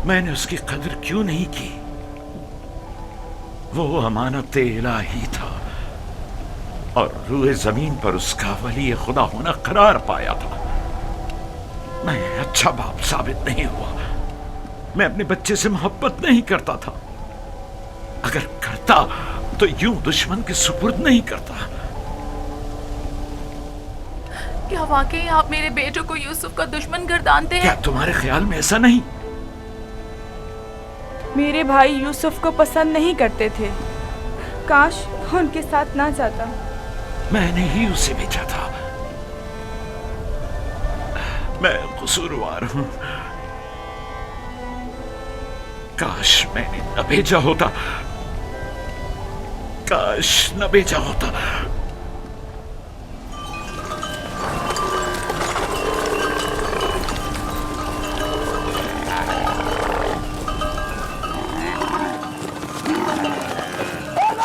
मैंने उसकी कदर क्यों नहीं की? वो अमानत इलाही था और रूए जमीन पर उसका वली खुदा होना करार पाया था। मैं अच्छा बाप साबित नहीं हुआ। मैं अपने बच्चे से मोहब्बत नहीं करता था। अगर करता तो यूं दुश्मन के सुपुर्द नहीं करता। क्या वाकई आप मेरे बेटे को यूसुफ का दुश्मन गर्दानते हैं? क्या तुम्हारे ख्याल में ऐसा नहीं? मेरे भाई यूसुफ को पसंद नहीं करते थे। काश उनके साथ ना जाता। मैंने ही उसे भेजा था। मैं कसूरवार हूं। काश मैंने न भेजा होता। काश न भेजा होता।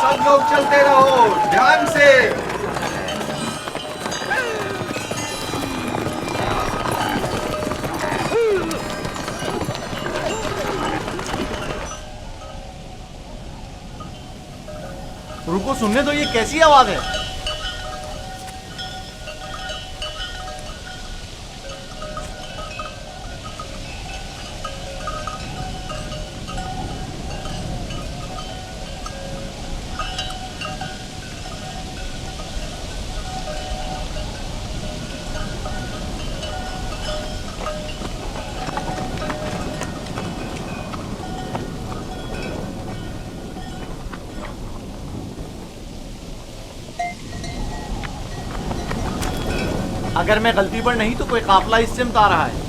सब लोग चलते रहो ध्यान से। रुको, सुनने दो, ये कैसी आवाज है? अगर मैं गलती पर नहीं तो कोई काफिला इस सिमत आ रहा है।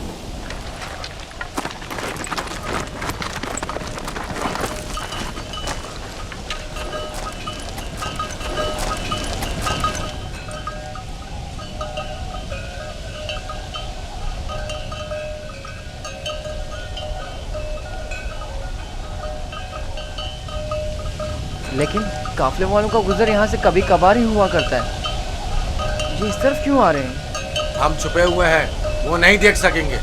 लेकिन काफिले वालों का गुजर यहाँ से कभी कभार ही हुआ करता है। ये इस तरफ क्यों आ रहे हैं? हम छुपे हुए हैं, वो नहीं देख सकेंगे।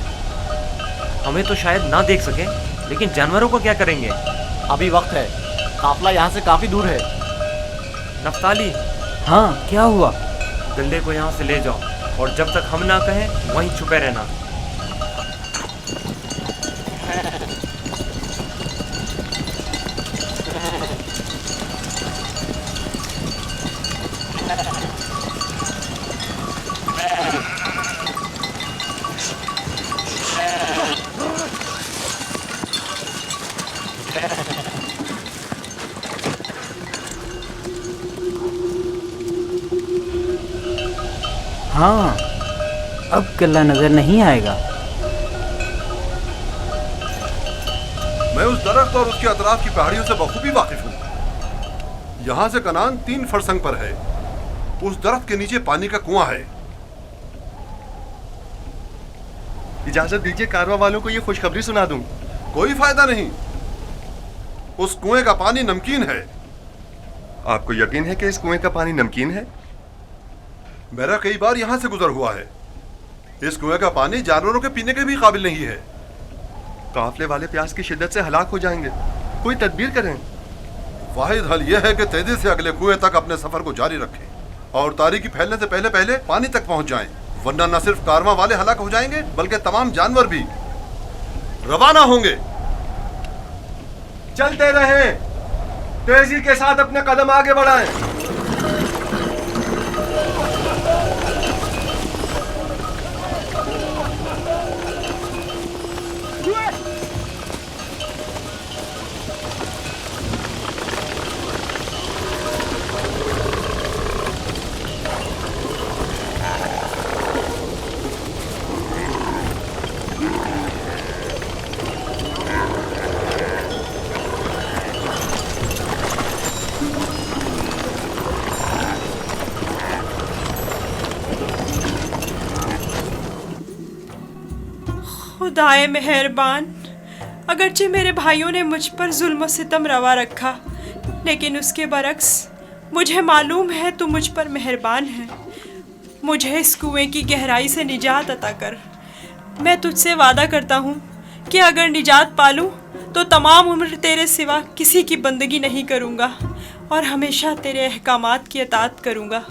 हमें तो शायद ना देख सके, लेकिन जानवरों को क्या करेंगे? अभी वक्त है, काफिला यहाँ से काफी दूर है। नफ्ताली, हाँ, क्या हुआ? गल्ले को यहाँ से ले जाओ और जब तक हम ना कहें वहीं छुपे रहना। हाँ, अब किला नजर नहीं आएगा। मैं उस दरख्त और उसके अतराफ की पहाड़ियों से बखूबी वाकिफ हूँ। यहाँ से कनान 3 फरसंग पर है। उस दरख्त के नीचे पानी का कुआं है। इजाजत दीजिए कारवा वालों को ये खुशखबरी सुना दूं। कोई फायदा नहीं। उस कुएं का पानी नमकीन है। आपको यकीन है कि इस कुएं का पानी नमकीन है? मेरा कई बार यहाँ से गुजर हुआ है। इस कुएं का पानी जानवरों के पीने के भी काबिल नहीं है। काफिले वाले प्यास की शिद्दत से हलाक हो जाएंगे। कोई तदबीर करें। वाहिद हल यह है कि तेजी से अगले कुएं तक अपने सफर को जारी रखें और तारीकी फैलने से पहले पहले पानी तक पहुंच जाएं, वरना न सिर्फ कारवां वाले हलाक हो जाएंगे बल्कि तमाम जानवर भी। रवाना होंगे। चलते रहें, तेजी के साथ अपने कदम आगे बढ़ाएं। खुदाए मेहरबान, अगरचे मेरे भाइयों ने मुझ पर जुल्म सितम रवा रखा, लेकिन उसके बरक्स मुझे मालूम है तू मुझ पर मेहरबान है। मुझे इस कुएं की गहराई से निजात अता कर। मैं तुझसे वादा करता हूँ कि अगर निजात पालूं तो तमाम उम्र तेरे सिवा किसी की बंदगी नहीं करूँगा और हमेशा तेरे अहकामात की इताअत करूँगा।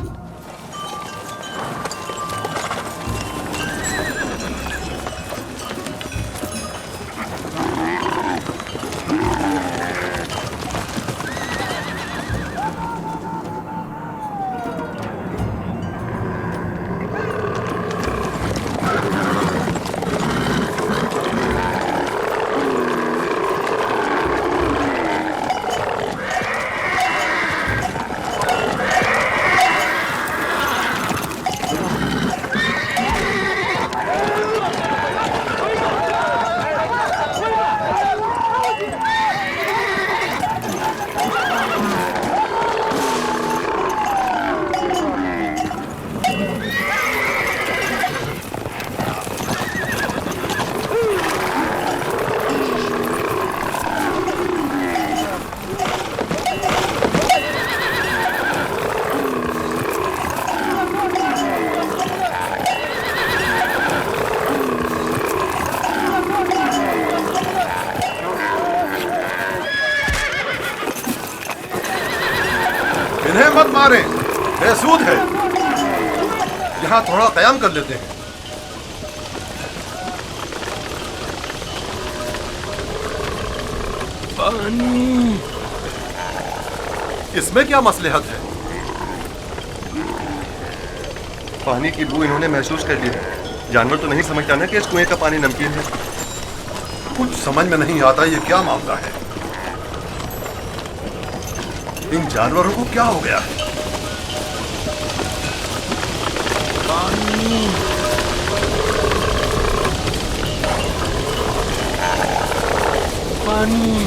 इन्हें मत मारें, बेसूद है। यहाँ थोड़ा कयाम कर लेते हैं। पानी। इसमें क्या मसलहत है? पानी की बू इन्होंने महसूस कर ली है। जानवर तो नहीं समझता ना कि इस कुएं का पानी नमकीन है। कुछ समझ में नहीं आता ये क्या मामला है। इन जानवरों को क्या हो गया है? पानी। पानी।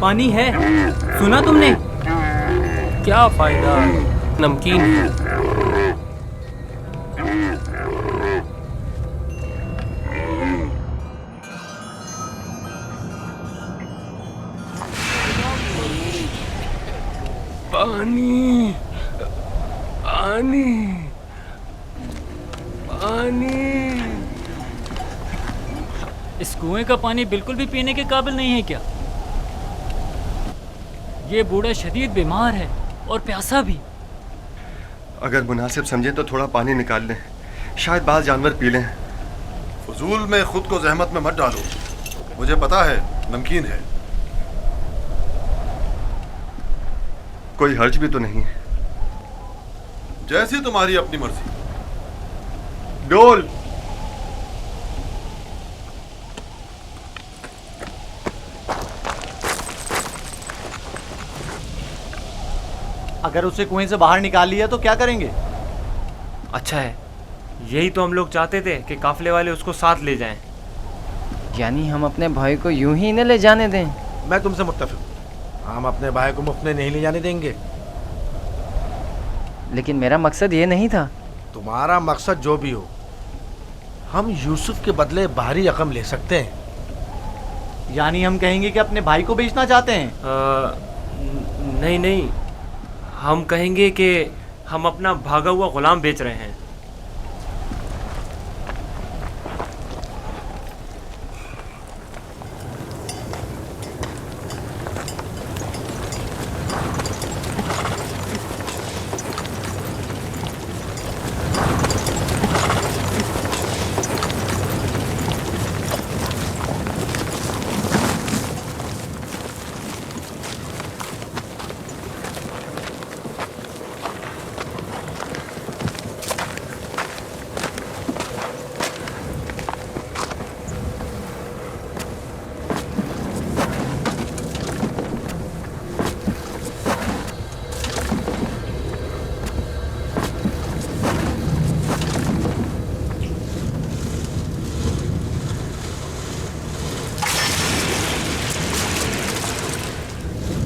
पानी है, सुना तुमने? क्या फायदा, नमकीन है। पानी। पानी। पानी। इस कुएं का पानी बिल्कुल भी पीने के काबिल नहीं है क्या? ये बूढ़ा शदीद बीमार है और प्यासा भी। अगर मुनासिब समझे तो थोड़ा पानी निकाल लें, शायद बाल जानवर पी लें। फजूल में खुद को जहमत में मत डालो, मुझे पता है नमकीन है। कोई हर्ज भी तो नहीं। जैसी तुम्हारी अपनी मर्जी। डोल। अगर उसे कुएं से बाहर निकाल लिया तो क्या करेंगे? अच्छा है, यही तो हम लोग चाहते थे कि काफले वाले उसको साथ ले जाएं। यानी हम अपने भाई को यूं ही न ले जाने दें? मैं तुमसे मुत्तफिक हूँ। हम अपने भाई को मुफ्त में नहीं ले जाने देंगे। लेकिन मेरा मकसद ये नहीं था। तुम्हारा मकसद जो भी हो, हम यूसुफ के बदले बाहरी रकम ले सकते हैं। यानी हम कहेंगे कि अपने भाई को बेचना चाहते हैं? नहीं नहीं, हम कहेंगे कि हम अपना भागा हुआ गुलाम बेच रहे हैं।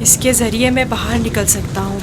इसके ज़रिए मैं बाहर निकल सकता हूँ।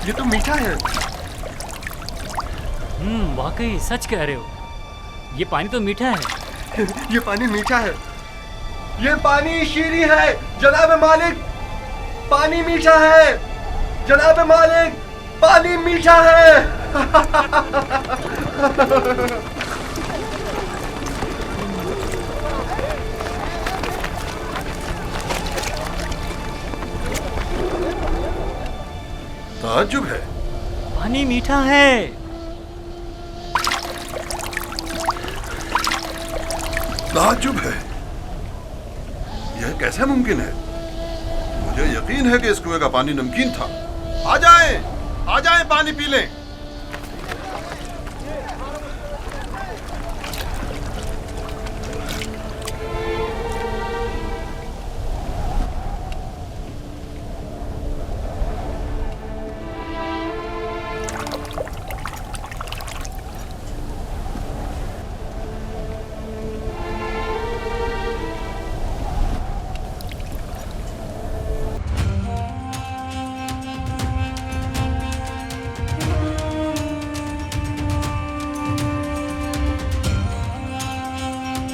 ये तो मीठा है। वाकई सच कह रहे हो, ये पानी तो मीठा है। ये पानी मीठा है। ये पानी शीरी है जनाब मालिक, पानी मीठा है जनाब मालिक, पानी मीठा है। ताज्जुब है। पानी मीठा है। ताज्जुब है, यह कैसे मुमकिन है? मुझे यकीन है कि इस कुएं का पानी नमकीन था। आ जाएं पानी पी लें।